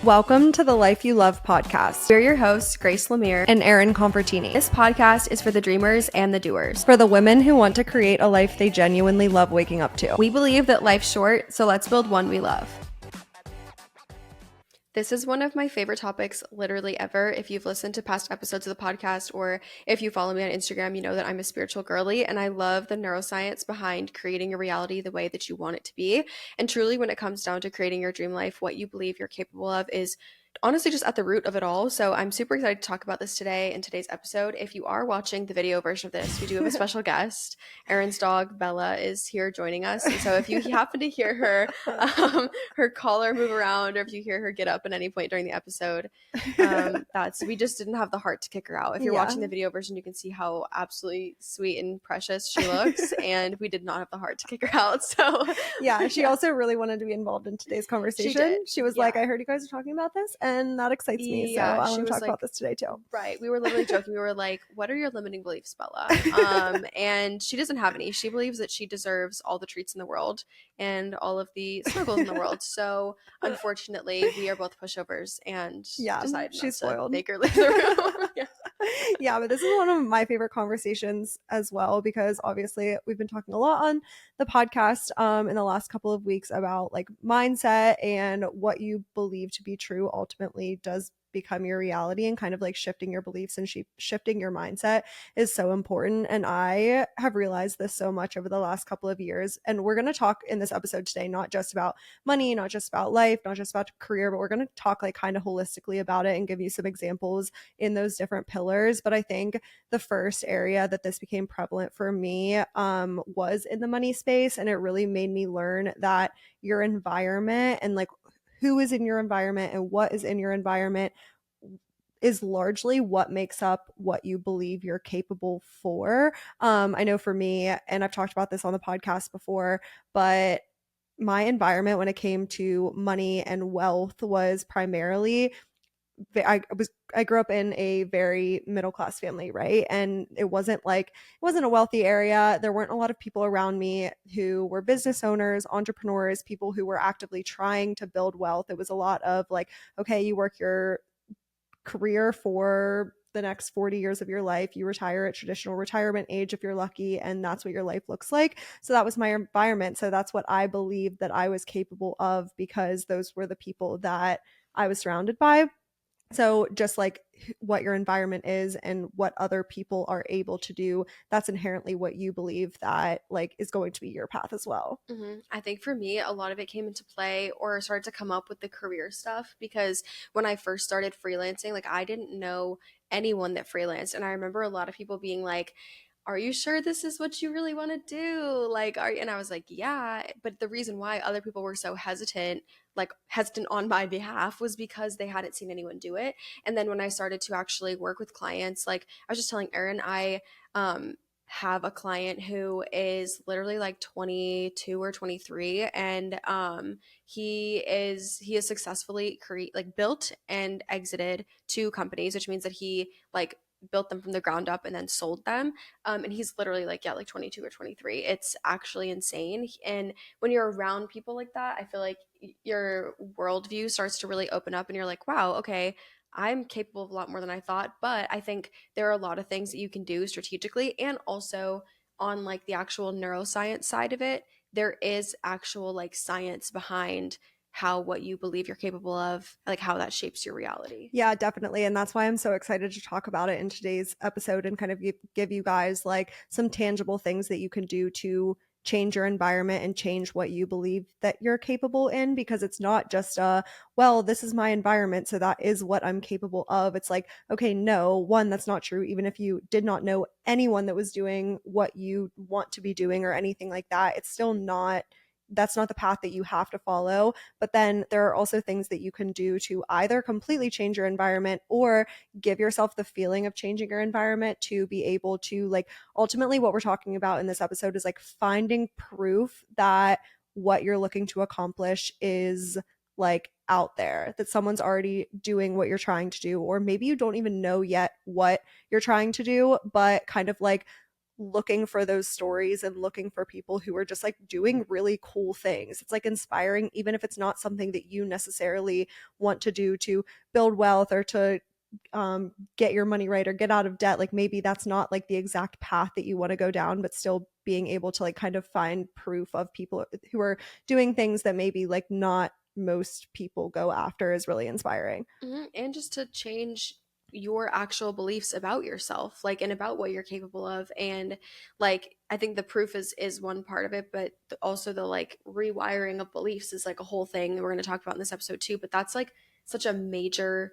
Welcome to the Life You Love podcast. We're your hosts, Grace Lemire and Erin Convertini. This podcast is for the dreamers and the doers. For the women who want to create a life they genuinely love waking up to. We believe that life's short, so let's build one we love. This is one of my favorite topics literally ever. If you've listened to past episodes of the podcast or if you follow me on Instagram, you know that I'm a spiritual girly and I love the neuroscience behind creating a reality the way that you want it to be. And truly, when it comes down to creating your dream life, what you believe you're capable of is honestly just at the root of it all. So I'm super excited to talk about this today in today's episode. If you are watching the video version of this, we do have a special guest. Erin's dog Bella is here joining us, and so if you happen to hear her collar move around, or if you hear her get up at any point during the episode, that's we just didn't have the heart to kick her out. If you're watching the video version, you can see how absolutely sweet and precious she looks, and we did not have the heart to kick her out. So she also really wanted to be involved in today's conversation. She was like, I heard you guys are talking about this, and that excites me. So I want to talk about this today too. Right. We were literally joking. We were like, what are your limiting beliefs, Bella? And she doesn't have any. She believes that she deserves all the treats in the world and all of the struggles in the world. So unfortunately, we are both pushovers and decided she's spoiled. To make her leave the room. Yeah, but this is one of my favorite conversations as well, because obviously we've been talking a lot on the podcast in the last couple of weeks about like mindset and what you believe to be true ultimately does become your reality, and kind of like shifting your beliefs and shifting your mindset is so important. And I have realized this so much over the last couple of years. And we're going to talk in this episode today, not just about money, not just about life, not just about career, but we're going to talk like kind of holistically about it and give you some examples in those different pillars. But I think the first area that this became prevalent for me was in the money space. And it really made me learn that your environment and like who is in your environment and what is in your environment is largely what makes up what you believe you're capable for. I know for me, and I've talked about this on the podcast before, but my environment when it came to money and wealth was primarily I grew up in a very middle class family, right? And it wasn't a wealthy area. There weren't a lot of people around me who were business owners, entrepreneurs, people who were actively trying to build wealth. It was a lot of like, okay, you work your career for the next 40 years of your life, you retire at traditional retirement age if you're lucky, and that's what your life looks like. So that was my environment. So that's what I believed that I was capable of, because those were the people that I was surrounded by. So just like what your environment is and what other people are able to do, that's inherently what you believe that like is going to be your path as well. Mm-hmm. I think for me, a lot of it came into play or started to come up with the career stuff, because when I first started freelancing, like I didn't know anyone that freelanced. And I remember a lot of people being like, are you sure this is what you really want to do? Like, and I was like, yeah. But the reason why other people were so hesitant on my behalf, was because they hadn't seen anyone do it. And then when I started to actually work with clients, like I was just telling Erin, I have a client who is literally like 22 or 23, and he has successfully built and exited 2 companies, which means that he like built them from the ground up and then sold them, and he's literally like 22 or 23. It's actually insane. And when you're around people like that, I feel like your worldview starts to really open up and you're like, wow, okay, I'm capable of a lot more than I thought. But I think there are a lot of things that you can do strategically, and also on like the actual neuroscience side of it, there is actual like science behind how what you believe you're capable of, like how that shapes your reality. Yeah, definitely. And that's why I'm so excited to talk about it in today's episode and kind of give you guys like some tangible things that you can do to change your environment and change what you believe that you're capable in, because it's not just well, this is my environment, so that is what I'm capable of. It's like, okay, no, one, that's not true. Even if you did not know anyone that was doing what you want to be doing or anything like that, it's still not, that's not the path that you have to follow. But then there are also things that you can do to either completely change your environment or give yourself the feeling of changing your environment to be able to like, ultimately what we're talking about in this episode is like finding proof that what you're looking to accomplish is like out there, that someone's already doing what you're trying to do, or maybe you don't even know yet what you're trying to do, but kind of like looking for those stories and looking for people who are just like doing really cool things. It's like inspiring, even if it's not something that you necessarily want to do to build wealth or to get your money right or get out of debt. Like maybe that's not like the exact path that you want to go down, but still being able to like kind of find proof of people who are doing things that maybe like not most people go after is really inspiring. And just to change your actual beliefs about yourself, like, and about what you're capable of. And like, I think the proof is one part of it, but also the like rewiring of beliefs is like a whole thing that we're going to talk about in this episode too. But that's like such a major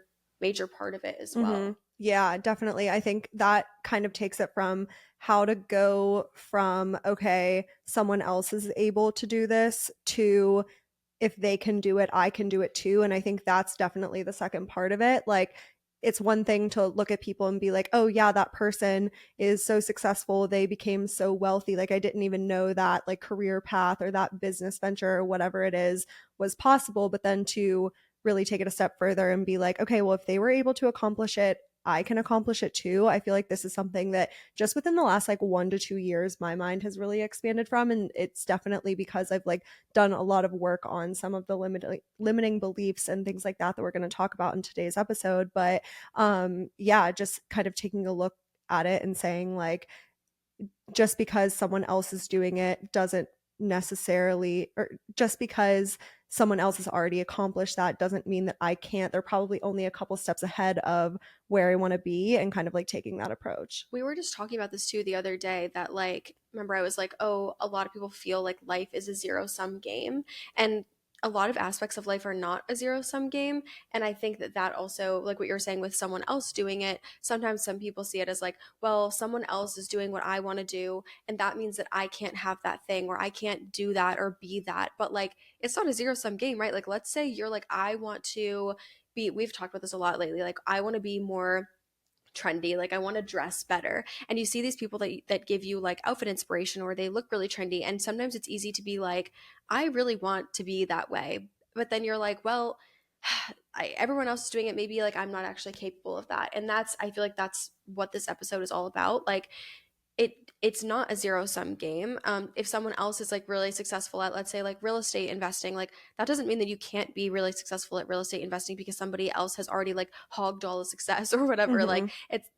part of it as Mm-hmm. well. Yeah, definitely. I think that kind of takes it from how to go from, okay, someone else is able to do this to if they can do it, I can do it too. And I think that's definitely the second part of it. Like, it's one thing to look at people and be like, oh, yeah, that person is so successful. They became so wealthy. Like, I didn't even know that, like, career path or that business venture or whatever it is was possible. But then to really take it a step further and be like, okay, well, if they were able to accomplish it, I can accomplish it too. I feel like this is something that just within the last like 1 to 2 years, my mind has really expanded from. And it's definitely because I've like done a lot of work on some of the limiting beliefs and things like that we're going to talk about in today's episode. But yeah, just kind of taking a look at it and saying like, just because someone else is doing it doesn't necessarily, or just because someone else has already accomplished that doesn't mean that I can't. They're probably only a couple steps ahead of where I want to be, and kind of like taking that approach. We were just talking about this too the other day that like remember I was like, "Oh, a lot of people feel like life is a zero-sum game." And a lot of aspects of life are not a zero-sum game, and I think that that also like what you're saying with someone else doing it, sometimes some people see it as like, "Well, someone else is doing what I want to do, and that means that I can't have that thing or I can't do that or be that." But like it's not a zero-sum game, right? Like let's say you're like, "I want to be," we've talked about this a lot lately, like I want to be more trendy, like I want to dress better, and you see these people that give you like outfit inspiration or they look really trendy, and sometimes it's easy to be like, I really want to be that way, but then you're like, well, everyone else is doing it, maybe like I'm not actually capable of that. And that's, I feel like that's what this episode is all about. Like it's not a zero sum game. If someone else is like really successful at, let's say, like real estate investing, like that doesn't mean that you can't be really successful at real estate investing because somebody else has already like hogged all the success or whatever. Mm-hmm. Like it's,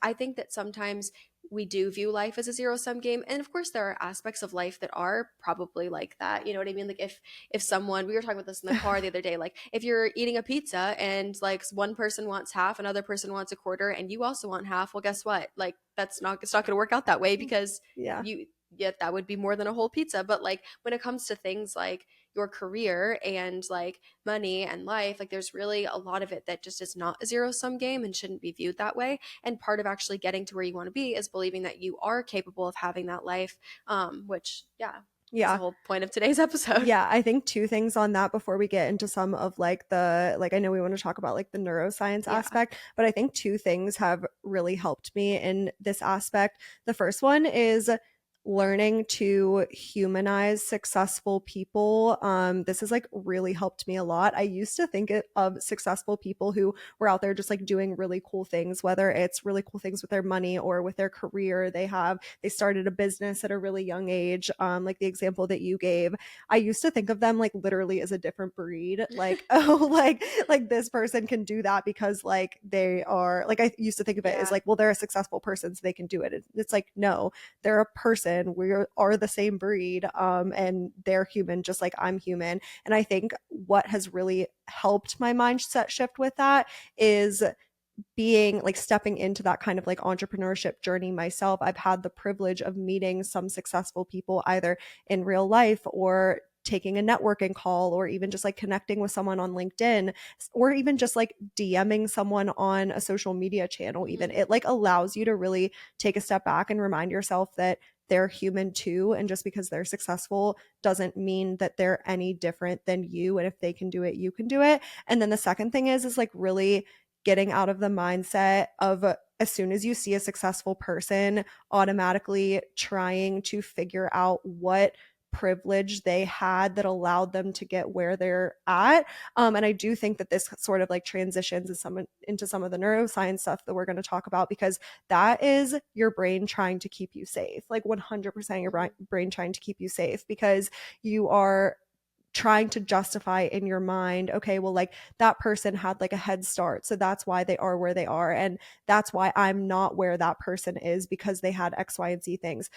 I think that sometimes we do view life as a zero sum game, and of course there are aspects of life that are probably like that. You know what I mean? Like if someone, we were talking about this in the car the other day, like if you're eating a pizza and like one person wants half, another person wants a quarter, and you also want half, well, guess what? Like that's not, it's not going to work out that way because Yeah. you, yeah, that would be more than a whole pizza. But like when it comes to things like your career and like money and life, like there's really a lot of it that just is not a zero sum game and shouldn't be viewed that way. And part of actually getting to where you want to be is believing that you are capable of having that life, which yeah, is the Yeah. whole point of today's episode. Yeah, I think two things on that before we get into some of like the, like, I know we want to talk about like the neuroscience Yeah. aspect, but I think two things have really helped me in this aspect. The first one is learning to humanize successful people. This has like really helped me a lot. I used to think of successful people who were out there just like doing really cool things, whether it's really cool things with their money or with their career. They started a business at a really young age. Like the example that you gave, I used to think of them like literally as a different breed. Like, oh, like this person can do that because like they are, like, I used to think of it as Yeah. like, well, they're a successful person so they can do it. It's like, no, they're a person. We are the same breed, and they're human just like I'm human. And I think what has really helped my mindset shift with that is being like stepping into that kind of like entrepreneurship journey myself. I've had the privilege of meeting some successful people either in real life or taking a networking call or even just like connecting with someone on LinkedIn or even just like DMing someone on a social media channel. Even Mhm. it like allows you to really take a step back and remind yourself that they're human too, and just because they're successful doesn't mean that they're any different than you, and if they can do it you can do it. And then the second thing is like really getting out of the mindset of as soon as you see a successful person, automatically trying to figure out what privilege they had that allowed them to get where they're at. And I do think that this sort of like transitions into some of the neuroscience stuff that we're going to talk about, because that is your brain trying to keep you safe, like 100% your Mhm. brain trying to keep you safe, because you are trying to justify in your mind, okay, well, like that person had like a head start, so that's why they are where they are, and that's why I'm not where that person is, because they had X, Y, and Z things.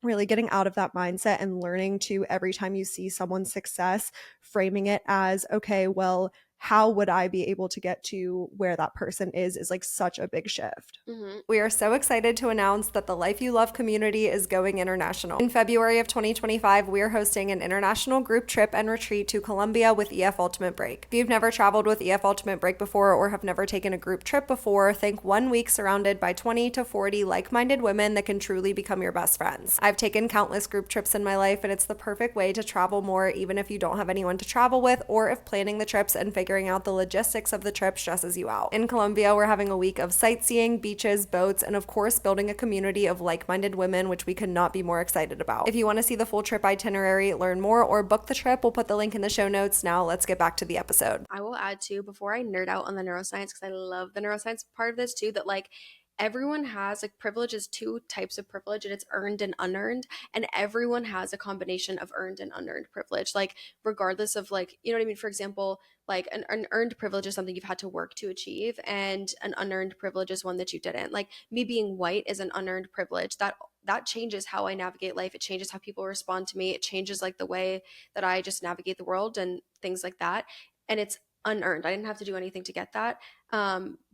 Really getting out of that mindset and learning to, every time you see someone's success, framing it as, okay, well, how would I be able to get to where that person is like such a big shift. Mhm. We are so excited to announce that the Life You Love community is going international. In February of 2025, we are hosting an international group trip and retreat to Colombia with EF Ultimate Break. If you've never traveled with EF Ultimate Break before, or have never taken a group trip before, think 1 week surrounded by 20 to 40 like-minded women that can truly become your best friends. I've taken countless group trips in my life, and it's the perfect way to travel more, even if you don't have anyone to travel with, or if planning the trips and figuring out the logistics of the trip stresses you out. In Colombia, we're having a week of sightseeing, beaches, boats, and of course, building a community of like-minded women, which we could not be more excited about. If you want to see the full trip itinerary, learn more, or book the trip, we'll put the link in the show notes. Now, let's get back to the episode. I will add too, before I nerd out on the neuroscience, because I love the neuroscience part of this too, that like everyone has like privilege is two types of privilege, and it's earned and unearned, and everyone has a combination of earned and unearned privilege, like regardless of like, you know what I mean. For example, like an earned privilege is something you've had to work to achieve, and an unearned privilege is one that you didn't. Like me being white is an unearned privilege that changes how I navigate life. It changes how people respond to me. It changes like the way that I just navigate the world and things like that. And it's unearned. I didn't have to do anything to get that.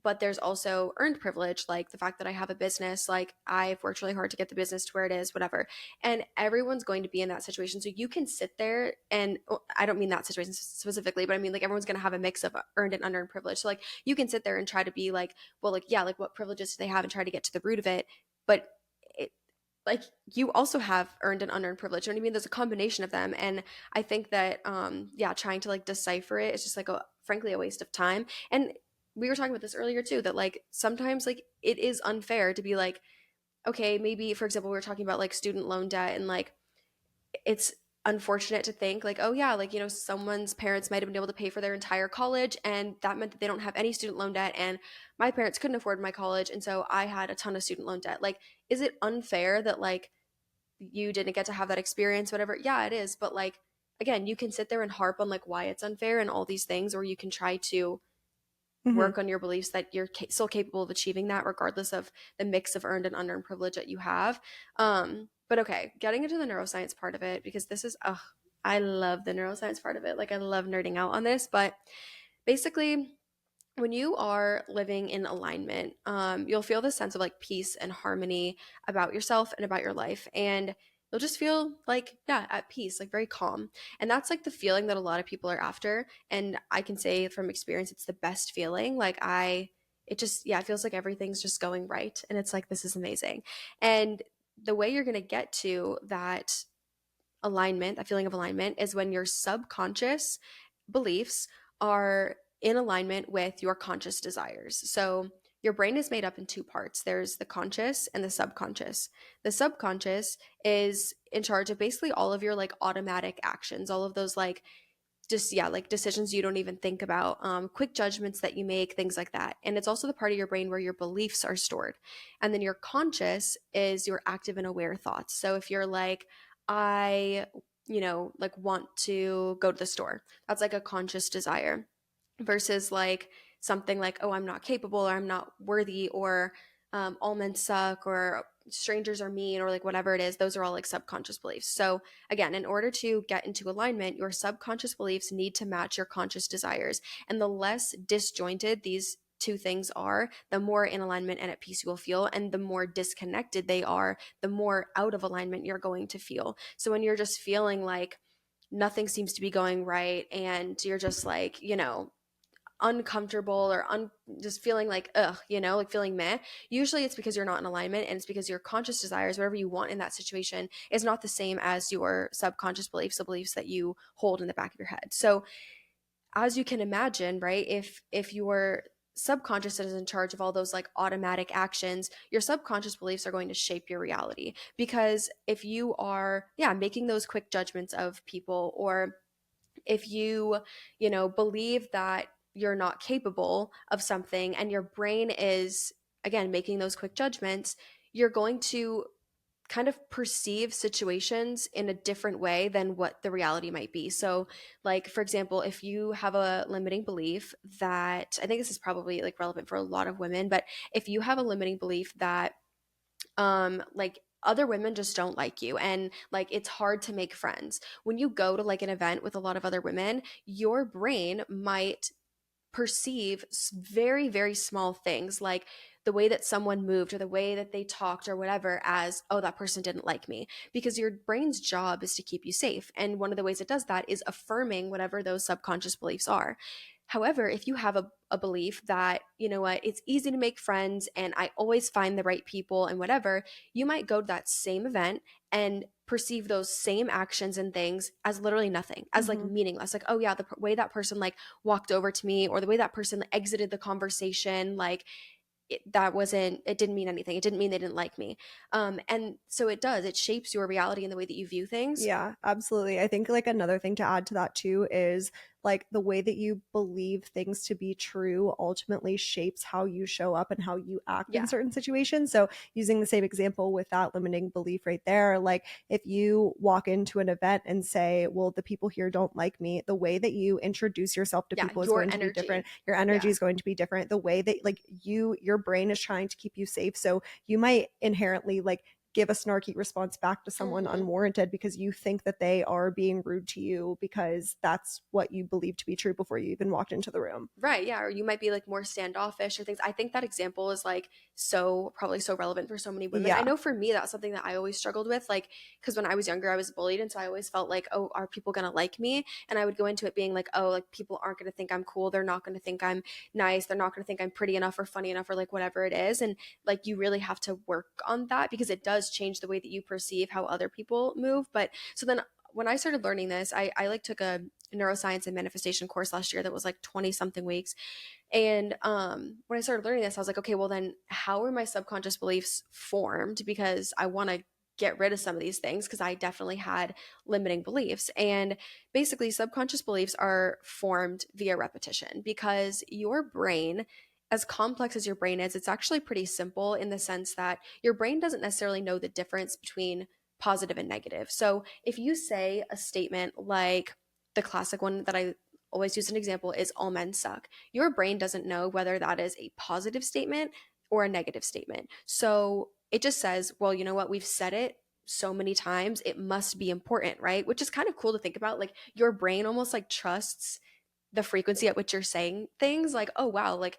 But there's also earned privilege, like the fact that I have a business, like I've worked really hard to get the business to where it is, whatever. And everyone's going to be in that situation. So you can sit there and well, I don't mean that situation specifically, but I mean like everyone's going to have a mix of earned and unearned privilege. So like you can sit there and try to be like, well, like, yeah, like what privileges do they have and try to get to the root of it. But it, like you also have earned and unearned privilege. You know what I mean? There's a combination of them. And I think that yeah, trying to like decipher it is just like a frankly a waste of time. And we were talking about this earlier too, that like sometimes like it is unfair to be like, okay, maybe for example, we were talking about like student loan debt, and like it's unfortunate to think like, oh yeah, like you know, someone's parents might have been able to pay for their entire college, and that meant that they don't have any student loan debt, and my parents couldn't afford my college, and so I had a ton of student loan debt. Like, is it unfair that like you didn't get to have that experience, whatever? Yeah, it is. But like again, you can sit there and harp on like why it's unfair and all these things, or you can try to Mm-hmm. work on your beliefs that you're still capable of achieving that regardless of the mix of earned and unearned privilege that you have. But okay, getting into the neuroscience part of it, because this is I love the neuroscience part of it. Like I love nerding out on this. But basically, when you are living in alignment, you'll feel this sense of like peace and harmony about yourself and about your life. And you'll just feel like, yeah, at peace, like very calm. And that's like the feeling that a lot of people are after. And I can say from experience, it's the best feeling. It just, yeah, it feels like everything's just going right. And it's like, this is amazing. And the way you're going to get to that alignment, that feeling of alignment, is when your subconscious beliefs are in alignment with your conscious desires. So your brain is made up in two parts. There's the conscious and the subconscious. The subconscious is in charge of basically all of your like automatic actions, all of those like just yeah, like decisions you don't even think about, quick judgments that you make, things like that. And it's also the part of your brain where your beliefs are stored. And then your conscious is your active and aware thoughts. So if you're like, I, you know, like want to go to the store, that's like a conscious desire, versus like something like, oh, I'm not capable, or I'm not worthy, or all men suck, or strangers are mean, or like whatever it is. Those are all like subconscious beliefs. So again, in order to get into alignment, your subconscious beliefs need to match your conscious desires. And the less disjointed these two things are, the more in alignment and at peace you will feel. And the more disconnected they are, the more out of alignment you're going to feel. So when you're just feeling like nothing seems to be going right, and you're just like, you know, uncomfortable or just feeling like ugh, you know, like feeling meh, usually it's because you're not in alignment, and it's because your conscious desires, whatever you want in that situation, is not the same as your subconscious beliefs, the beliefs that you hold in the back of your head. So as you can imagine, right, if your subconscious is in charge of all those like automatic actions, your subconscious beliefs are going to shape your reality. Because if you are, yeah, making those quick judgments of people, or if you, believe that you're not capable of something and your brain is, again, making those quick judgments, you're going to kind of perceive situations in a different way than what the reality might be. So, like, for example, if you have a limiting belief that, I think this is probably like relevant for a lot of women, but if you have a limiting belief that, like, other women just don't like you and like it's hard to make friends. When you go to like an event with a lot of other women, your brain might perceive very, very small things like the way that someone moved or the way that they talked or whatever as, oh, that person didn't like me. Because your brain's job is to keep you safe. And one of the ways it does that is affirming whatever those subconscious beliefs are. However, if you have a belief that, you know what, it's easy to make friends and I always find the right people and whatever, you might go to that same event and perceive those same actions and things as literally nothing, as like Mm-hmm. meaningless. Like, oh yeah, the way that person like walked over to me or the way that person exited the conversation, like that wasn't, it didn't mean anything. It didn't mean they didn't like me. And so it shapes your reality and the way that you view things. Yeah, absolutely. I think like another thing to add to that too is like the way that you believe things to be true ultimately shapes how you show up and how you act in Yeah. certain situations. So, using the same example with that limiting belief right there, like if you walk into an event and say, well, the people here don't like me, the way that you introduce yourself to Yeah. people is Your going to be different. energy. Your energy Yeah. is going to be different. The way that like your brain is trying to keep you safe. So, you might inherently like give a snarky response back to someone Hmm. unwarranted because you think that they are being rude to you because that's what you believe to be true before you even walked into the room. Right, yeah, or you might be like more standoffish or things. I think that example is like so probably so relevant for so many women. I Yeah. know for me that's something that I always struggled with, like because when I was younger I was bullied, and so I always felt like, oh, are people gonna like me? And I would go into it being like, oh, like people aren't gonna think I'm cool, they're not gonna think I'm nice, they're not gonna think I'm pretty enough or funny enough or like whatever it is. And like you really have to work on that because it does change the way that you perceive how other people move. But so then when I started learning this, I like took a neuroscience and manifestation course last year that was like 20 something weeks. And when I started learning this, I was like, okay, well, then how are my subconscious beliefs formed? Because I want to get rid of some of these things because I definitely had limiting beliefs. And basically, subconscious beliefs are formed via repetition because your brain, as complex as your brain is, it's actually pretty simple in the sense that your brain doesn't necessarily know the difference between positive and negative. So if you say a statement like, the classic one that I always use an example is all men suck. Your brain doesn't know whether that is a positive statement or a negative statement. So it just says, well, you know what? We've said it so many times. It must be important, right? Which is kind of cool to think about. Like your brain almost like trusts the frequency at which you're saying things. Like, oh, wow, like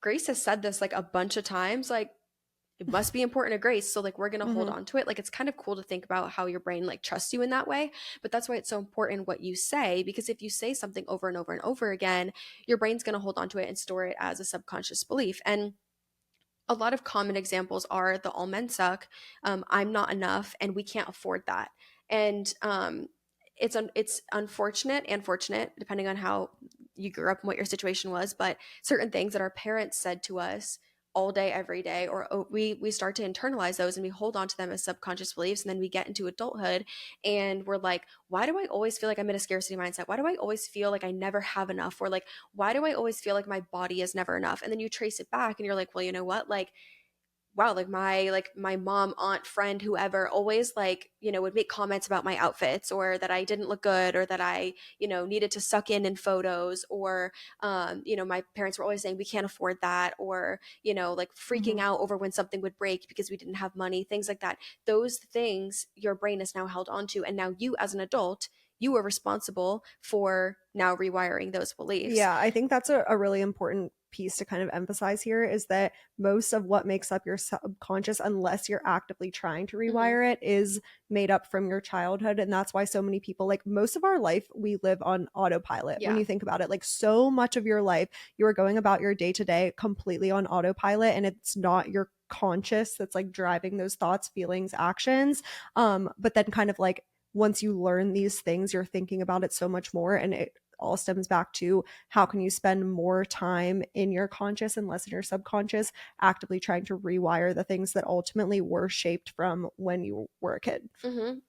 Grace has said this like a bunch of times. Like, it must be important to Grace. So like we're gonna hold Mm-hmm. on to it. Like it's kind of cool to think about how your brain like trusts you in that way. But that's why it's so important what you say, because if you say something over and over and over again, your brain's gonna hold on to it and store it as a subconscious belief. And a lot of common examples are the all men suck, I'm not enough, and we can't afford that. And it's unfortunate and fortunate depending on how you grew up and what your situation was, but certain things that our parents said to us all day every day, or oh, we start to internalize those and we hold on to them as subconscious beliefs, and then we get into adulthood and we're like, why do I always feel like I'm in a scarcity mindset? Why do I always feel like I never have enough? Or like, why do I always feel like my body is never enough? And then you trace it back and you're like, well, you know what, like, wow, like my mom, aunt, friend, whoever always like, would make comments about my outfits, or that I didn't look good, or that I, needed to suck in photos, or my parents were always saying we can't afford that, or like freaking Mm-hmm. out over when something would break because we didn't have money, things like that. Those things your brain is now held onto, and now you as an adult, you are responsible for now rewiring those beliefs. Yeah, I think that's a really important piece to kind of emphasize here is that most of what makes up your subconscious, unless you're actively trying to Hmm. rewire it, is made up from your childhood. And that's why so many people, like most of our life, we live on autopilot. When Yeah. you think about it, like so much of your life, you are going about your day to day completely on autopilot, and it's not your conscious that's like driving those thoughts, feelings, actions. But then kind of like once you learn these things, you're thinking about it so much more, and it all stems back to how can you spend more time in your conscious and less in your subconscious, actively trying to rewire the things that ultimately were shaped from when you were a kid.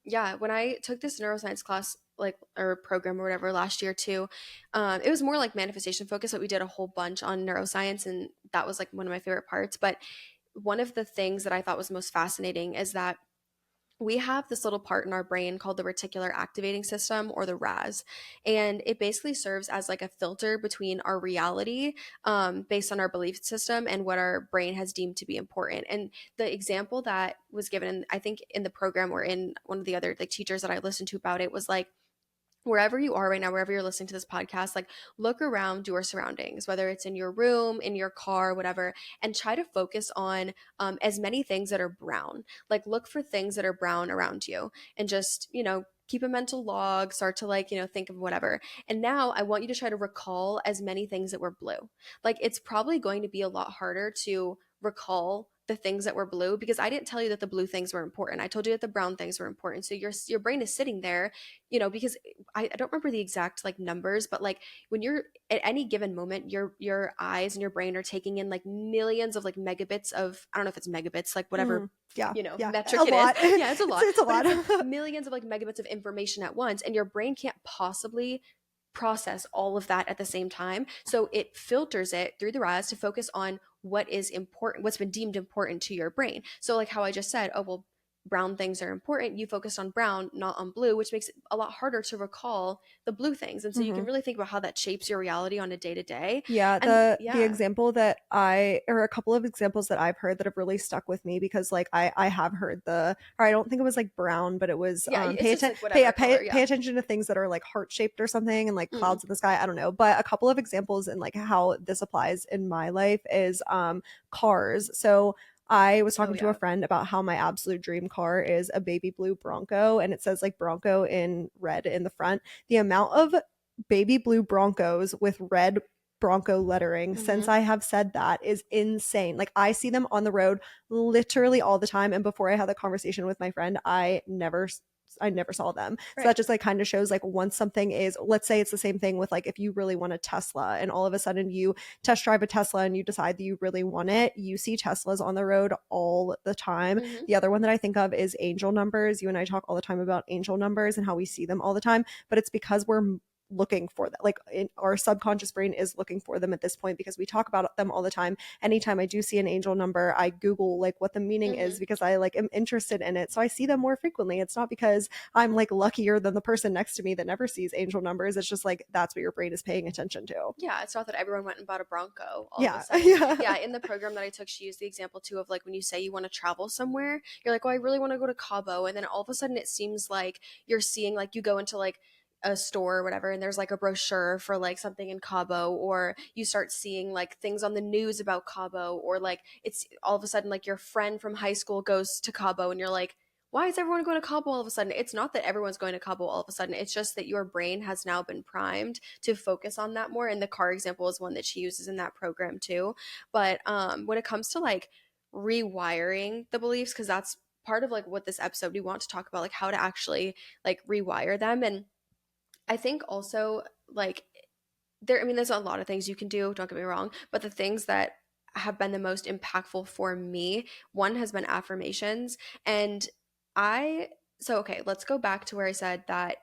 Yeah, when I took this neuroscience class, like or program or whatever last year too, it was more like manifestation focused, but we did a whole bunch on neuroscience, and that was like one of my favorite parts. But one of the things that I thought was most fascinating is that we have this little part in our brain called the reticular activating system, or the RAS, and it basically serves as like a filter between our reality, based on our belief system, and what our brain has deemed to be important. And the example that was given, I think in the program or in one of the other like teachers that I listened to about it, was like, wherever you are right now, wherever you're listening to this podcast, like look around your surroundings, whether it's in your room, in your car, whatever, and try to focus on as many things that are brown. Like look for things that are brown around you, and just, keep a mental log, start to like, think of whatever. And now I want you to try to recall as many things that were blue. Like it's probably going to be a lot harder to recall the things that were blue, because I didn't tell you that the blue things were important. I told you that the brown things were important. So your brain is sitting there, because I don't remember the exact like numbers, but like when you're at any given moment, your eyes and your brain are taking in like millions of like megabits of, I don't know if it's megabits, like whatever Yeah, yeah, metric a it is. lot. Yeah, it's a lot, It's a but lot. it's like millions of like megabits of information at once, and your brain can't possibly process all of that at the same time. So it filters it through the RAS to focus on what is important, what's been deemed important to your brain. So like how I just said, oh well, brown things are important, you focused on brown, not on blue, which makes it a lot harder to recall the blue things. And so you can Mhm. really think about how that shapes your reality on a day to day. Yeah, And the yeah. example that I or a couple of examples that I've heard that have really stuck with me, because like I have heard or I don't think it was like brown, but it was Yeah, it's pay just attention like whatever color. pay Yeah. attention to things that are like heart shaped or something, and like Mm. clouds in the sky. I don't know, but a couple of examples and like how this applies in my life is cars. So I was Oh talking to a yeah. friend about how my absolute dream car is a baby blue Bronco, and it says like Bronco in red in the front. The amount of baby blue Broncos with red Bronco lettering since Mm-hmm. I have said that is insane. Like I see them on the road literally all the time, and before I had the conversation with my friend, I never saw them. So that Right. just like kind of shows like once something is, let's say it's the same thing with like if you really want a Tesla and all of a sudden you test drive a Tesla and you decide that you really want it, you see Teslas on the road all the time. Mm-hmm. The other one that I think of is angel numbers. You and I talk all the time about angel numbers and how we see them all the time, but it's because we're looking for that, like in our subconscious brain is looking for them at this point, because we talk about them all the time. Anytime I do see an angel number, I Google like what the meaning is, Mm-hmm. because I like am interested in it, so I see them more frequently. It's not because I'm like luckier than the person next to me that never sees angel numbers. It's just like that's what your brain is paying attention to. Yeah, it's not that everyone went and bought a Bronco all of a Yeah. sudden. Yeah. Yeah, in the program that I took, she used the example too of like when you say you want to travel somewhere, you're like, well, I really want to go to Cabo. And then all of a sudden it seems like you're seeing, like, you go into like a store or whatever, and there's like a brochure for like something in Cabo, or you start seeing like things on the news about Cabo, or like it's all of a sudden like your friend from high school goes to Cabo, and you're like, why is everyone going to Cabo all of a sudden? It's not that everyone's going to Cabo all of a sudden. It's just that your brain has now been primed to focus on that more. And the car example is one that she uses in that program too. But when it comes to like rewiring the beliefs, because that's part of like what this episode we want to talk about, like how to actually like rewire them. And I think also like there, I mean, there's a lot of things you can do, don't get me wrong, but the things that have been the most impactful for me, one has been affirmations. And I, so okay, let's go back to where I said that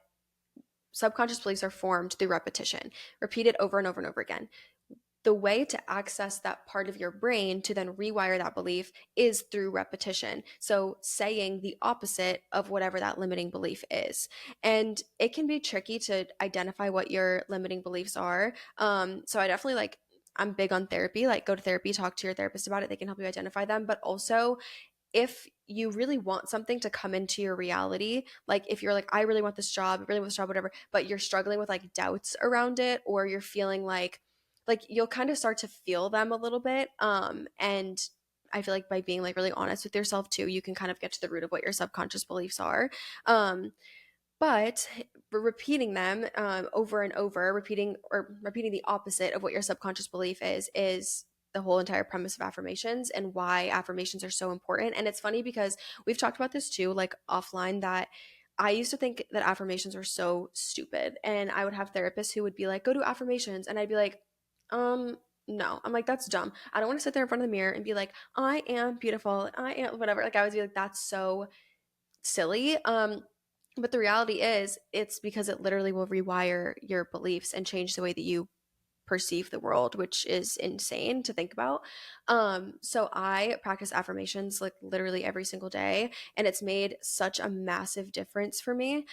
subconscious beliefs are formed through repetition, repeated over and over and over again. The way to access that part of your brain to then rewire that belief is through repetition. So saying the opposite of whatever that limiting belief is. And it can be tricky to identify what your limiting beliefs are. So I definitely like, I'm big on therapy, like go to therapy, talk to your therapist about it. They can help you identify them. But also, if you really want something to come into your reality, like if you're like, I really want this job, I really want this job, whatever, but you're struggling with like doubts around it, or you're feeling like you'll kind of start to feel them a little bit. And I feel like by being like really honest with yourself too, you can kind of get to the root of what your subconscious beliefs are. But repeating them over and over, repeating the opposite of what your subconscious belief is the whole entire premise of affirmations, and why affirmations are so important. And it's funny because we've talked about this too, like offline, that I used to think that affirmations were so stupid. And I would have therapists who would be like, go do affirmations. And I'd be like, um, no. I'm like, that's dumb. I don't want to sit there in front of the mirror and be like, I am beautiful. I am whatever. Like I would be like, that's so silly. But the reality is it's because it literally will rewire your beliefs and change the way that you perceive the world, which is insane to think about. So I practice affirmations like literally every single day, and it's made such a massive difference for me.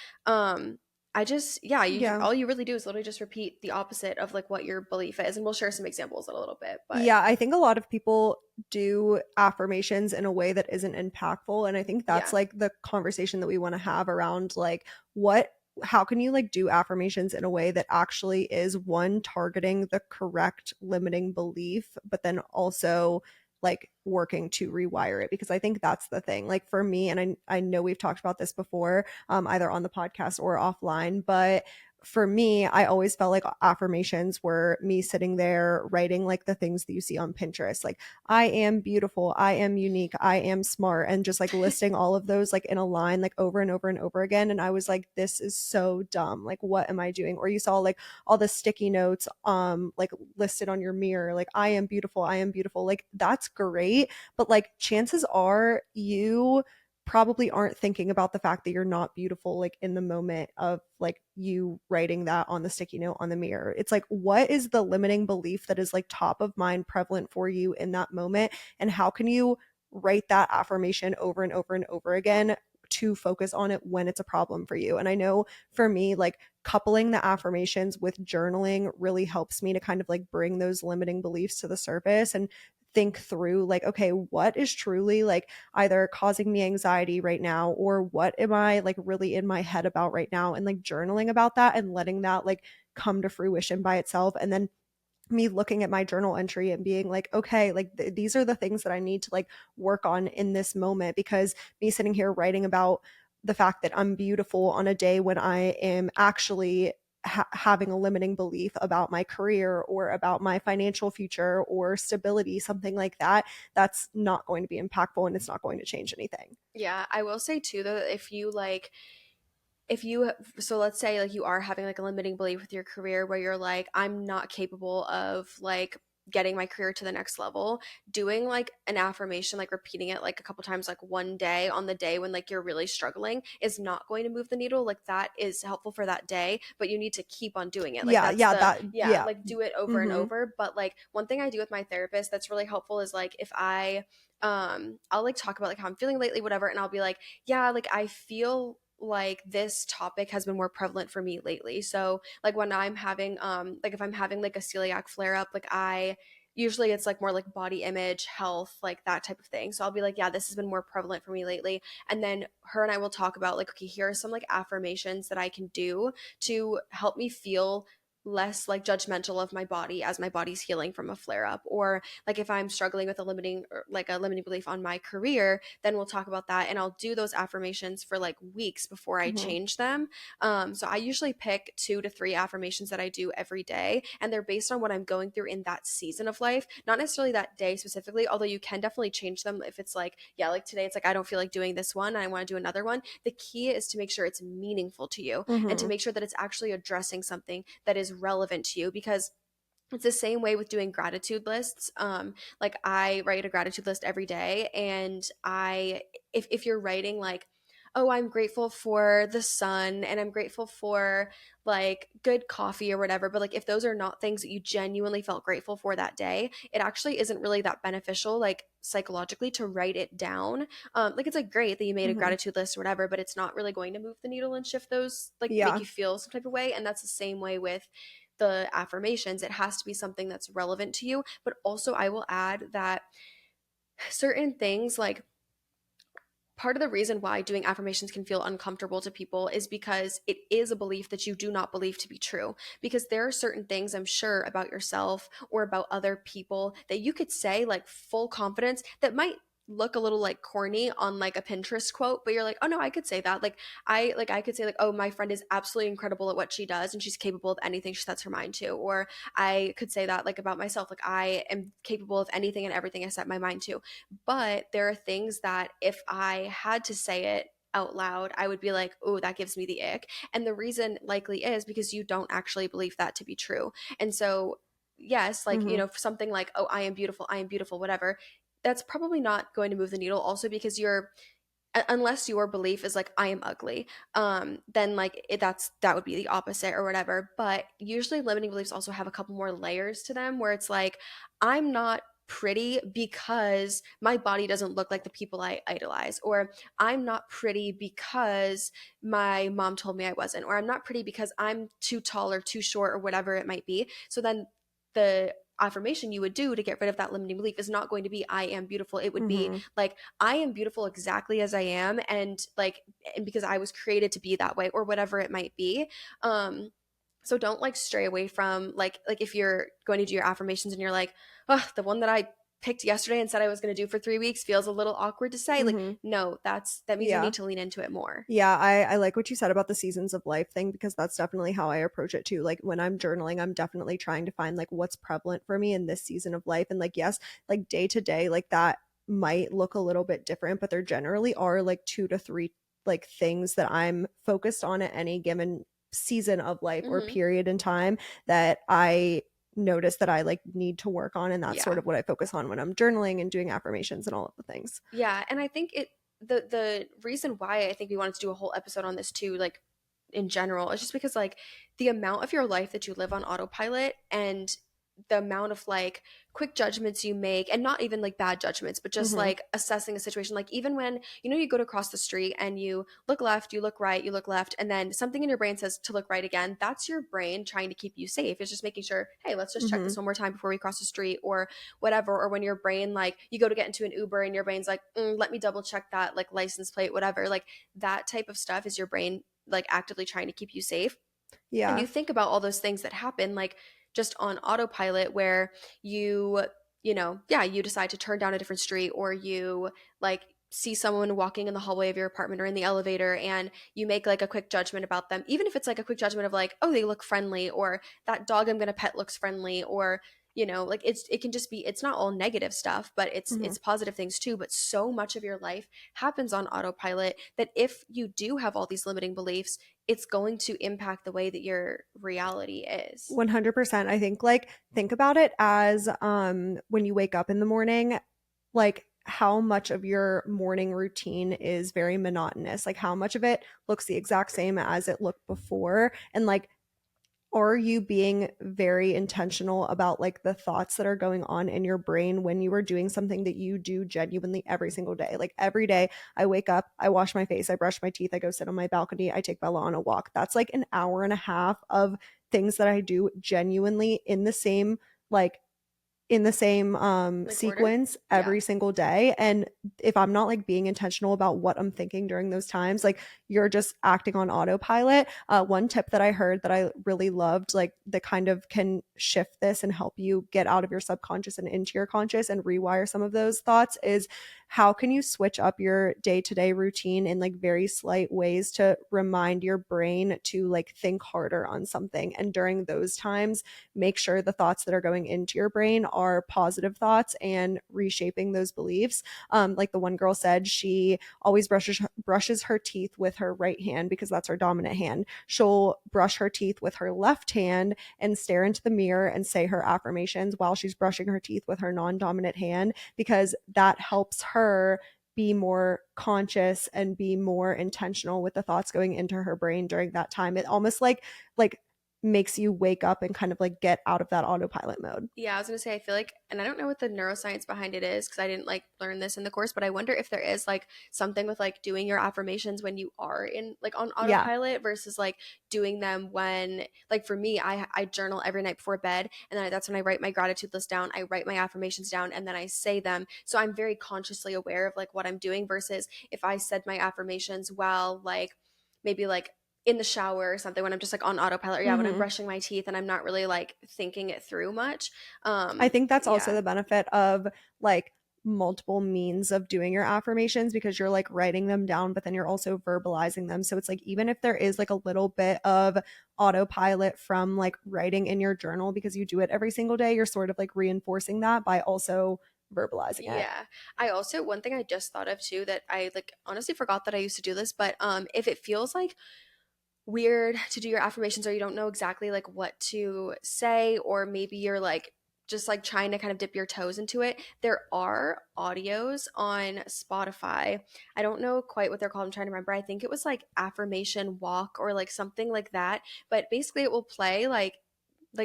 I just, yeah, you Yeah. all you really do is literally just repeat the opposite of like what your belief is, and we'll share some examples in a little bit. But Yeah, I think a lot of people do affirmations in a way that isn't impactful. And I think that's yeah, like the conversation that we want to have around like what how can you like do affirmations in a way that actually is one targeting the correct limiting belief, but then also like working to rewire it, because I think that's the thing. Like for me, and I know we've talked about this before, either on the podcast or offline, but for me, I always felt like affirmations were me sitting there writing like the things that you see on Pinterest, like I am beautiful, I am unique, I am smart, and just like listing all of those like in a line, like over and over and over again. And I was like, this is so dumb. Like, what am I doing? Or you saw like all the sticky notes, like listed on your mirror, like I am beautiful, I am beautiful. Like, that's great. But like, chances are you probably aren't thinking about the fact that you're not beautiful like in the moment of like you writing that on the sticky note on the mirror. It's like, what is the limiting belief that is like top of mind prevalent for you in that moment, and how can you write that affirmation over and over and over again to focus on it when it's a problem for you? And I know for me, like coupling the affirmations with journaling really helps me to kind of like bring those limiting beliefs to the surface and think through like, okay, what is truly like either causing me anxiety right now, or what am I like really in my head about right now, and like journaling about that and letting that like come to fruition by itself. And then me looking at my journal entry and being like, okay, like these are the things that I need to like work on in this moment, because me sitting here writing about the fact that I'm beautiful on a day when I am actually having a limiting belief about my career or about my financial future or stability, something like that, that's not going to be impactful and it's not going to change anything. yeah. I will say too though, that if you so let's say like you are having like a limiting belief with your career where you're like, I'm not capable of like getting my career to the next level, doing like an affirmation, like repeating it like a couple times, like one day on the day when like you're really struggling, is not going to move the needle. Like that is helpful for that day, but you need to keep on doing it. Like Yeah, that's yeah, the, that, yeah, yeah. like do it over and Mm-hmm. over. But like one thing I do with my therapist that's really helpful is like if I'll like talk about like how I'm feeling lately, whatever, and I'll be like, yeah, like I feel like this topic has been more prevalent for me lately. So like when I'm having like if I'm having like a celiac flare up, like I usually it's like more like body image, health, like that type of thing. So I'll be like, yeah, this has been more prevalent for me lately. And then her and I will talk about like, okay, here are some like affirmations that I can do to help me feel less like judgmental of my body as my body's healing from a flare up. Or like if I'm struggling with a limiting or like a limiting belief on my career, then we'll talk about that, and I'll do those affirmations for like weeks before I Mm-hmm. change them. So I usually pick 2 to 3 affirmations that I do every day, and they're based on what I'm going through in that season of life, not necessarily that day specifically, although you can definitely change them if it's like, yeah, like today it's like I don't feel like doing this one, I want to do another one. The key is to make sure it's meaningful to you and to Mm-hmm. make sure that it's actually addressing something that is relevant to you, because it's the same way with doing gratitude lists. Like I write a gratitude list every day, and if you're writing like, oh, I'm grateful for the sun and I'm grateful for like good coffee or whatever, but like if those are not things that you genuinely felt grateful for that day, it actually isn't really that beneficial, like psychologically, to write it down. Like it's like great that you made a Mm-hmm. gratitude list or whatever, but it's not really going to move the needle and shift those, like make Yeah. you feel some type of way. And that's the same way with the affirmations. It has to be something that's relevant to you. But also, I will add that certain things, like part of the reason why doing affirmations can feel uncomfortable to people is because it is a belief that you do not believe to be true. Because there are certain things, I'm sure, about yourself or about other people that you could say like full confidence that might look a little like corny on like a Pinterest quote, but you're like, oh no, I could say that. Like I could say like, oh, my friend is absolutely incredible at what she does and she's capable of anything she sets her mind to. Or I could say that like about myself, like I am capable of anything and everything I set my mind to. But there are things that if I had to say it out loud, I would be like, oh, that gives me the ick. And the reason likely is because you don't actually believe that to be true. And so, yes, like, Mm-hmm. something like, oh, I am beautiful, whatever, that's probably not going to move the needle. Also, because unless your belief is like I am ugly, then like that would be the opposite or whatever. But usually limiting beliefs also have a couple more layers to them, where it's like I'm not pretty because my body doesn't look like the people I idolize, or I'm not pretty because my mom told me I wasn't, or I'm not pretty because I'm too tall or too short or whatever it might be. So then the affirmation you would do to get rid of that limiting belief is not going to be I am beautiful. It would be Mm-hmm. like I am beautiful exactly as I am, and because I was created to be that way, or whatever it might be. So don't like stray away from like if you're going to do your affirmations and you're like, oh, the one that I picked yesterday and said I was going to do for 3 weeks feels a little awkward to say. Like, Mm-hmm. no, that means you Yeah. need to lean into it more. Yeah, I like what you said about the seasons of life thing because that's definitely how I approach it too. Like when I'm journaling, I'm definitely trying to find like what's prevalent for me in this season of life. And like, yes, like day to day, like that might look a little bit different, but there generally are like two to three like things that I'm focused on at any given season of life or Hmm. period in time that I notice that I like need to work on. And that's sort Yeah. of what I focus on when I'm journaling and doing affirmations and all of the things. Yeah, and I think the reason why I think we wanted to do a whole episode on this too, like in general, is just because like the amount of your life that you live on autopilot, and the amount of like quick judgments you make, and not even like bad judgments, but just Mm-hmm. like assessing a situation. Like even when you go to cross the street and you look left, you look right, you look left, and then something in your brain says to look right again, that's your brain trying to keep you safe. It's just making sure, hey, let's just check Mm-hmm. this one more time before we cross the street, or whatever. Or when your brain, like you go to get into an Uber and your brain's like, let me double check that like license plate, whatever. Like that type of stuff is your brain like actively trying to keep you safe. And Yeah. you think about all those things that happen like just on autopilot, where you decide to turn down a different street, or you like see someone walking in the hallway of your apartment or in the elevator, and you make like a quick judgment about them, even if it's like a quick judgment of like, oh, they look friendly, or that dog I'm going to pet looks friendly, or like it can just be, it's not all negative stuff, but it's Mm-hmm. it's positive things too. But so much of your life happens on autopilot that if you do have all these limiting beliefs, it's going to impact the way that your reality is. 100%. I think like think about it as when you wake up in the morning, like how much of your morning routine is very monotonous, like how much of it looks the exact same as it looked before, and like are you being very intentional about like the thoughts that are going on in your brain when you are doing something that you do genuinely every single day? Like every day I wake up, I wash my face, I brush my teeth, I go sit on my balcony, I take Bella on a walk. That's like an hour and a half of things that I do genuinely like in the same Like order? sequence Yeah. every single day. And if I'm not like being intentional about what I'm thinking during those times, like you're just acting on autopilot. One tip that I heard that I really loved, like that kind of can shift this and help you get out of your subconscious and into your conscious and rewire some of those thoughts, is how can you switch up your day-to-day routine in like very slight ways to remind your brain to like think harder on something. And during those times, make sure the thoughts that are going into your brain are positive thoughts and reshaping those beliefs. Like the one girl said, she always brushes her teeth with her right hand because that's her dominant hand. She'll brush her teeth with her left hand and stare into the mirror and say her affirmations while she's brushing her teeth with her non-dominant hand, because that helps her be more conscious and be more intentional with the thoughts going into her brain during that time. It almost like makes you wake up and kind of like get out of that autopilot mode. Yeah, I was gonna say, I feel like, and I don't know what the neuroscience behind it is because I didn't like learn this in the course, but I wonder if there is like something with like doing your affirmations when you are in like on Yeah. autopilot versus like doing them when, like for me, I journal every night before bed, and then that's when I write my gratitude list down, I write my affirmations down, and then I say them. So I'm very consciously aware of like what I'm doing, versus if I said my affirmations while like maybe like in the shower or something, when I'm just like on autopilot, or yeah, when I'm Hmm. brushing my teeth and I'm not really like thinking it through much. I think that's also Yeah. the benefit of like multiple means of doing your affirmations, because you're like writing them down, but then you're also verbalizing them. So it's like even if there is like a little bit of autopilot from like writing in your journal because you do it every single day, you're sort of like reinforcing that by also verbalizing it. Yeah. I also, one thing I just thought of too that I like honestly forgot that I used to do this, but if it feels like weird to do your affirmations or you don't know exactly like what to say, or maybe you're like just like trying to kind of dip your toes into it, there are audios on Spotify. I don't know quite what they're called. I'm trying to remember. I think it was like affirmation walk or like something like that, but basically it will play like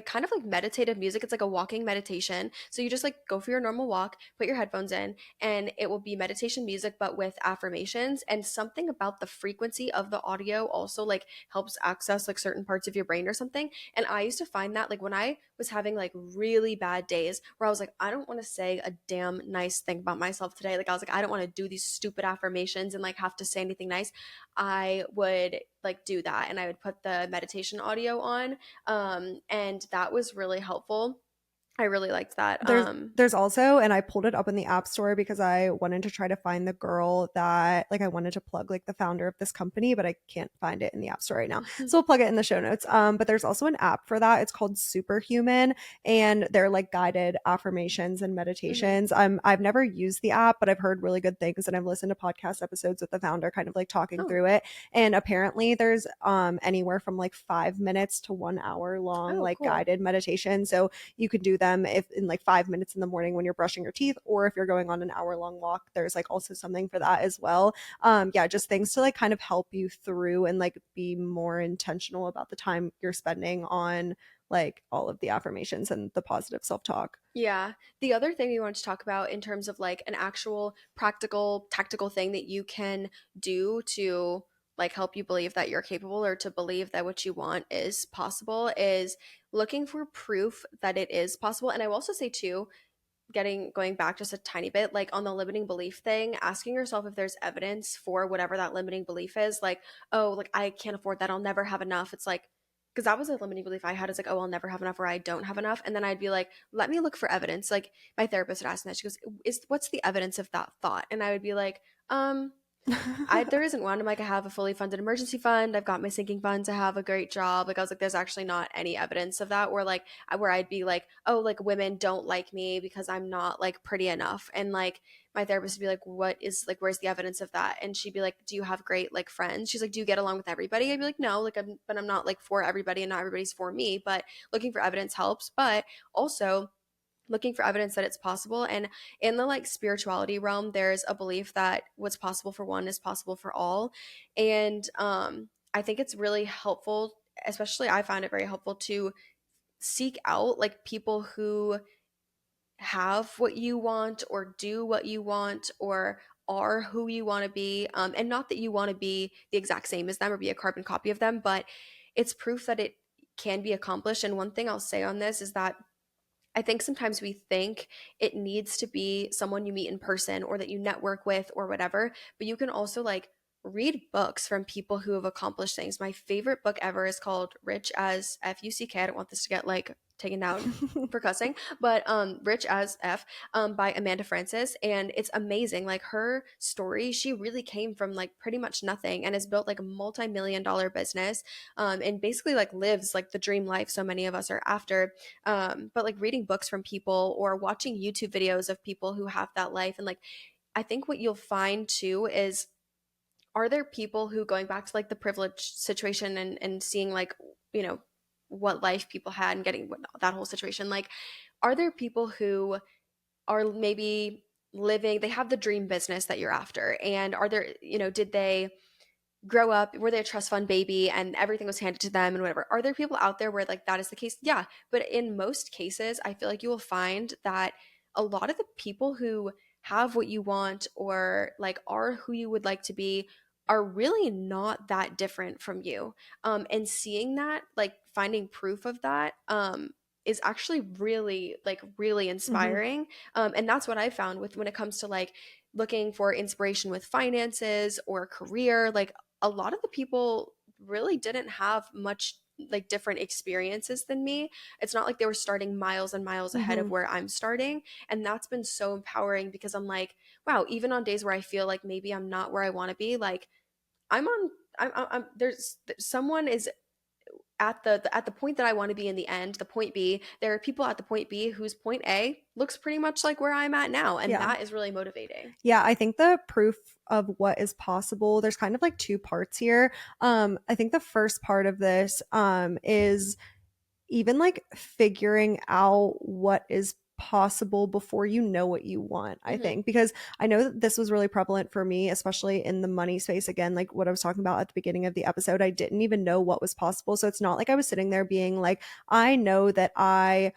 kind of like meditative music. It's like a walking meditation. So you just like go for your normal walk, put your headphones in, and it will be meditation music but with affirmations. And something about the frequency of the audio also like helps access like certain parts of your brain or something. And I used to find that like when I was having like really bad days where I was like, I don't want to say a damn nice thing about myself today. Like I was like, I don't want to do these stupid affirmations and like have to say anything nice. I would like do that and I would put the meditation audio on, and that was really helpful. I really liked that. There's also, and I pulled it up in the app store because I wanted to try to find the girl that, like, I wanted to plug like the founder of this company, but I can't find it in the app store right now. So we'll plug it in the show notes. But there's also an app for that. It's called Superhuman, and they're like guided affirmations and Mhm. meditations. I've never used the app, but I've heard really good things, and I've listened to podcast episodes with the founder, kind of like talking Oh, through it. And apparently, there's anywhere from like 5 minutes to 1 hour long oh, like cool. guided meditation. So you could do them if in like 5 minutes in the morning when you're brushing your teeth, or if you're going on an hour long walk, there's like also something for that as well. Yeah, just things to like kind of help you through and like be more intentional about the time you're spending on like all of the affirmations and the positive self-talk. Yeah. The other thing we wanted to talk about in terms of like an actual practical, tactical thing that you can do to like help you believe that you're capable or to believe that what you want is possible is looking for proof that it is possible. And I will also say too, getting going back just a tiny bit like on the limiting belief thing, asking yourself if there's evidence for whatever that limiting belief is, like, oh, like I can't afford that, I'll never have enough. It's like, because that was a limiting belief I had, is like, oh, I'll never have enough or I don't have enough. And then I'd be like, let me look for evidence. Like my therapist would ask me that, she goes, is what's the evidence of that thought? And I would be like, there isn't one. I'm like, I have a fully funded emergency fund. I've got my sinking funds. I have a great job. Like I was like, there's actually not any evidence of that. Or like where I'd be like, oh, like women don't like me because I'm not like pretty enough. And like my therapist would be like, what is like, where's the evidence of that? And she'd be like, do you have great like friends? She's like, do you get along with everybody? I'd be like, no, like but I'm not like for everybody and not everybody's for me. But looking for evidence helps. But also looking for evidence that it's possible. And in the like spirituality realm, there's a belief that what's possible for one is possible for all. And I think it's really helpful, especially I found it very helpful to seek out like people who have what you want or do what you want or are who you want to be, and not that you want to be the exact same as them or be a carbon copy of them, but it's proof that it can be accomplished. And one thing I'll say on this is that I think sometimes we think it needs to be someone you meet in person or that you network with or whatever, but you can also like read books from people who have accomplished things. My favorite book ever is called Rich as Fuck. I don't want this to get like taken down for cussing, but Rich as F, by Amanda Francis, and it's amazing. Like her story, she really came from like pretty much nothing and has built like a multi-million dollar business, and basically like lives like the dream life so many of us are after. But like reading books from people or watching YouTube videos of people who have that life, and like I think what you'll find too is, are there people who, going back to like the privilege situation and seeing like, you know, what life people had and getting that whole situation, like are there people who are maybe living, they have the dream business that you're after, and are there, you know, did they grow up, were they a trust fund baby and everything was handed to them and whatever? Are there people out there where like that is the case? Yeah, but in most cases I feel like you will find that a lot of the people who have what you want or like are who you would like to be are really not that different from you. And seeing that, like finding proof of that, is actually really like really Hmm. inspiring. And that's what I found with when it comes to like looking for inspiration with finances or career. Like a lot of the people really didn't have much like different experiences than me. It's not like they were starting miles and miles ahead of Hmm. where I'm starting. And that's been so empowering because I'm like, wow, even on days where I feel like maybe I'm not where I want to be, like I'm on, I'm there's someone is at the point that I want to be in the end, the point B, there are people at the point B whose point A looks pretty much like where I'm at now, and Yeah. that is really motivating. Yeah, I think the proof of what is possible, there's kind of like two parts here. I think the first part of this is even like figuring out what is possible before you know what you want, I Hmm. think, because I know that this was really prevalent for me, especially in the money space. Again, like what I was talking about at the beginning of the episode, I didn't even know what was possible. So it's not like I was sitting there being like, I know that I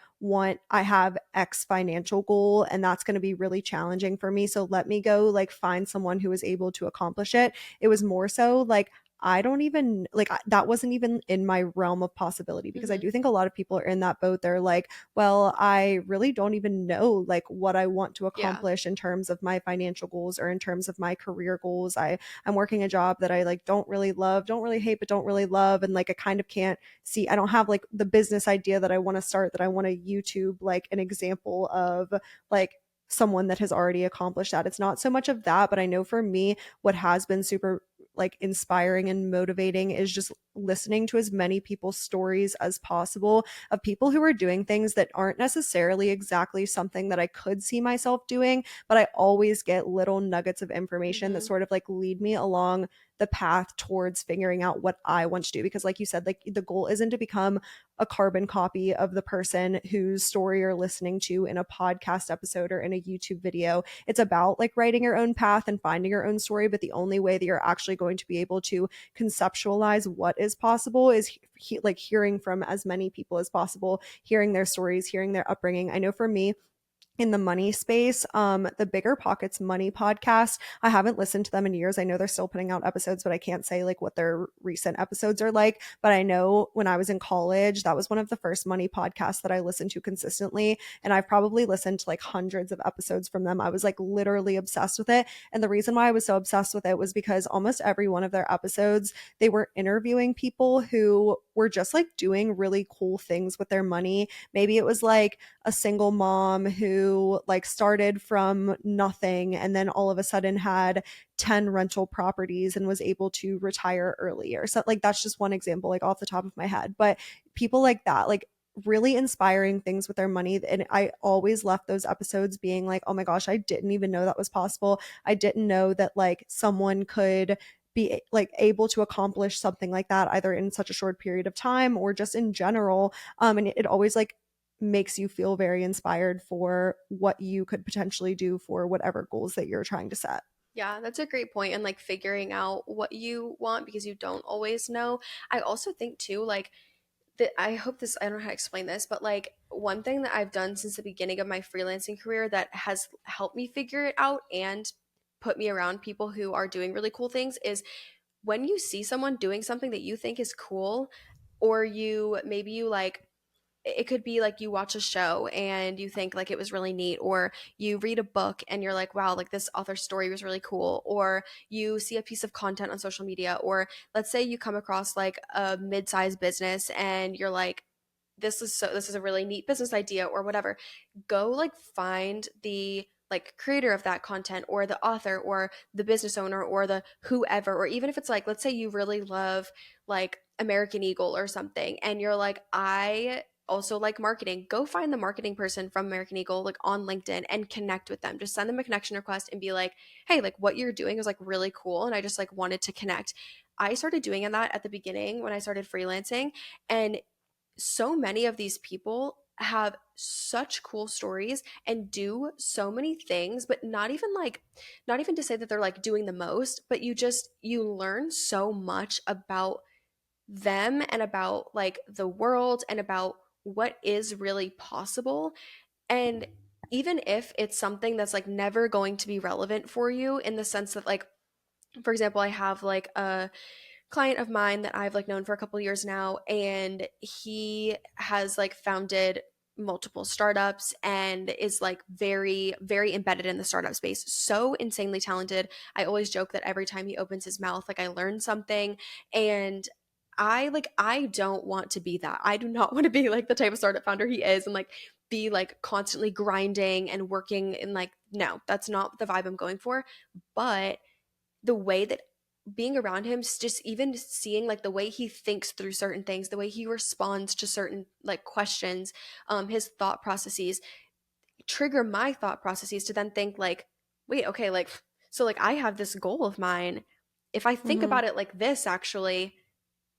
have X financial goal and that's going to be really challenging for me. So let me go like find someone who is able to accomplish it. It was more so like, I don't even like that wasn't even in my realm of possibility because I Hmm. do think a lot of people are in that boat. They're like, well, I really don't even know like what I want to Yeah. accomplish in terms of my financial goals or in terms of my career goals. I'm working a job that I like don't really love, don't really hate, but don't really love. And like I kind of can't see, I don't have like the business idea that I want to start, that I want to YouTube like an example of like someone that has already accomplished that. It's not so much of that, but I know for me, what has been super like inspiring and motivating is just listening to as many people's stories as possible of people who are doing things that aren't necessarily exactly something that I could see myself doing, but I always get little nuggets of information that Hmm. sort of like lead me along the path towards figuring out what I want to do. Because like you said, like the goal isn't to become a carbon copy of the person whose story you're listening to in a podcast episode or in a YouTube video. It's about like writing your own path and finding your own story, but the only way that you're actually going to be able to conceptualize what is possible is like hearing from as many people as possible, hearing their stories, hearing their upbringing. I know for me, in the money space, the Bigger Pockets Money podcast, I haven't listened to them in years. I know they're still putting out episodes, but I can't say like what their recent episodes are like. But I know when I was in college, that was one of the first money podcasts that I listened to consistently, and I've probably listened to like hundreds of episodes from them. I was like literally obsessed with it, and the reason why I was so obsessed with it was because almost every one of their episodes, they were interviewing people who were just like doing really cool things with their money. Maybe it was like a single mom who like started from nothing and then all of a sudden had 10 rental properties and was able to retire earlier. So like that's just one example like off the top of my head. But people like that, like really inspiring things with their money, and I always left those episodes being like, "Oh my gosh, I didn't even know that was possible. I didn't know that like someone could be like able to accomplish something like that either in such a short period of time or just in general." And it always like makes you feel very inspired for what you could potentially do for whatever goals that you're trying to set. Yeah, that's a great point. And like figuring out what you want because you don't always know. I also think too, like that I hope this, I don't know how to explain this, but like one thing that I've done since the beginning of my freelancing career that has helped me figure it out and put me around people who are doing really cool things is when you see someone doing something that you think is cool, or you maybe you like, it could be like you watch a show and you think like it was really neat, or you read a book and you're like, wow, like this author's story was really cool, or you see a piece of content on social media, or let's say you come across like a mid-sized business and you're like, this is a really neat business idea or whatever. Go like find the like creator of that content or the author or the business owner or the whoever, or even if it's like, let's say you really love like American Eagle or something and you're like, I also like marketing, go find the marketing person from American Eagle like on LinkedIn and connect with them. Just send them a connection request and be like, hey, like what you're doing is like really cool and I just like wanted to connect. I started doing that at the beginning when I started freelancing, and so many of these people have such cool stories and do so many things, but not even like, not even to say that they're like doing the most, but you learn so much about them and about like the world and about what is really possible. And even if it's something that's like never going to be relevant for you, in the sense that like, for example, I have like a client of mine that I've like known for a couple years now, and he has like founded multiple startups and is like very very embedded in the startup space. So insanely talented. I always joke that every time he opens his mouth like I learn something, and I don't want to be that. I do not want to be like the type of startup founder he is and like be like constantly grinding and working and like, no, that's not the vibe I'm going for. But the way that being around him, just even seeing like the way he thinks through certain things, the way he responds to certain like questions, his thought processes trigger my thought processes to then think like, wait, okay, like so like I have this goal of mine. If I think Mm-hmm. about it like this, actually,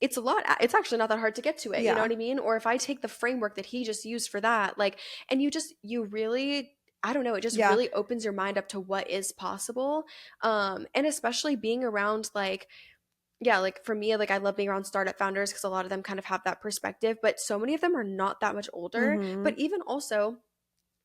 it's actually not that hard to get to it. You know Yeah. what I mean? Or if I take the framework that he just used for that, like, and you really, I don't know, it just Yeah. really opens your mind up to what is possible. And especially being around like, yeah, like for me, like I love being around startup founders because a lot of them kind of have that perspective, but so many of them are not that much older. Mm-hmm. But even also,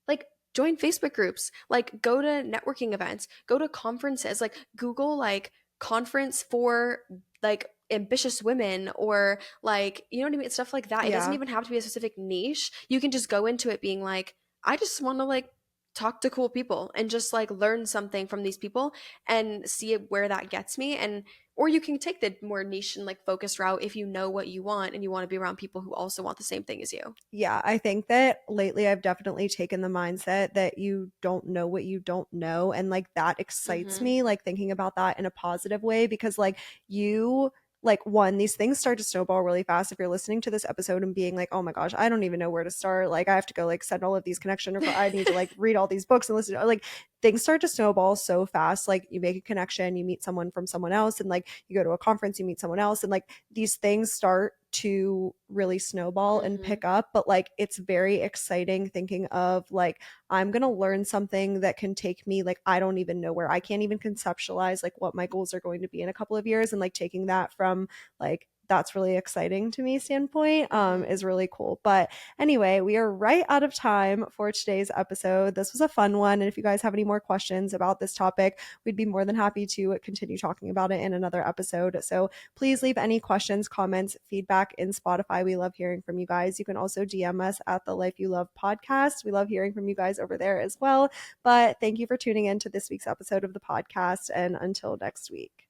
like join Facebook groups, like go to networking events, go to conferences, like Google like conference for like ambitious women or like, you know what I mean? Stuff like that. It doesn't Yeah. even have to be a specific niche. You can just go into it being like, I just want to like talk to cool people and just like learn something from these people and see where that gets me. And or you can take the more niche and like focused route if you know what you want and you want to be around people who also want the same thing as you. Yeah, I think that lately I've definitely taken the mindset that you don't know what you don't know. And like that excites Mm-hmm. me, like thinking about that in a positive way, because like you, like, one, these things start to snowball really fast. If you're listening to this episode and being like, oh my gosh, I don't even know where to start. Like, I have to go like send all of these connection requests. I need to like read all these books and listen to like things start to snowball so fast. Like, you make a connection, you meet someone from someone else, and like you go to a conference, you meet someone else, and like these things start to really snowball and Mm-hmm. pick up. But like it's very exciting thinking of like I'm going to learn something that can take me like I don't even know where. I can't even conceptualize like what my goals are going to be in a couple of years, and like taking that from like that's really exciting to me standpoint Mm-hmm. is really cool. But anyway, we are right out of time for today's episode. This was a fun one, and if you guys have any more questions about this topic, we'd be more than happy to continue talking about it in another episode. So please leave any questions, comments, feedback in Spotify. We love hearing from you guys. You can also DM us at the Life You Love podcast. We love hearing from you guys over there as well. But thank you for tuning in to this week's episode of the podcast, and until next week.